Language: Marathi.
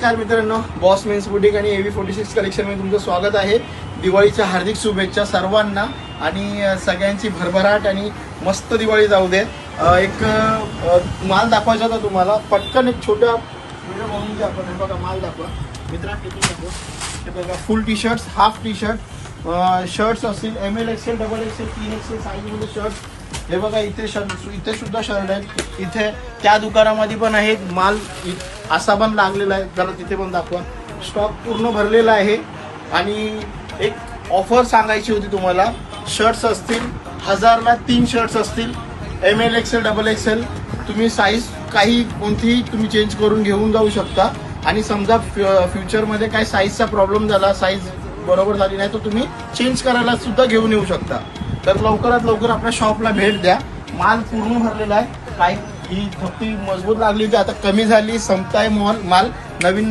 नमस्कार मित्रांनो, बॉस मेन्स बुटीक आणि AV46 कलेक्शन मध्ये तुमचं स्वागत आहे। दिवाळीच्या हार्दिक शुभेच्छा सर्वांना आणि सगळ्यांची भरभराट आणि मस्त दिवाळी जाऊ दे। एक माल दाखवायचा होता तुम्हाला, पटकन एक छोटा व्हिडिओ बनवून द्या। आपण बघा माल दाखवा मित्रांनो, किती दाखवा। हे बघा फुल T shirts, half T shirt, shirts असतील ML XL XXL 3XL size मध्ये शर्ट। हे बघा इथे सुद्धा शर्ट आहेत, इथे त्या दुकानामध्ये पण आहे माल असा पण लागलेला आहे। जरा तिथे पण दाखवा, स्टॉक पूर्ण भरलेला आहे। आणि एक ऑफर सांगायची होती तुम्हाला, शर्ट्स असतील 1000 ला 3 शर्ट्स असतील, ML XL XXL। तुम्ही साईज काही कोणतीही तुम्ही चेंज करून घेऊन जाऊ शकता। आणि समजा फ्युचरमध्ये काय साईजचा प्रॉब्लेम झाला, साईज बरोबर झाली नाही, तर तुम्ही चेंज करायला सुद्धा घेऊन येऊ शकता। तर लवकरात लवकर आपल्या शॉपला भेट द्या। माल पूर्ण भरलेला आहे, काही ही थप्पी मजबूत लागली होती, आता कमी झाली, संपताय माल नवीन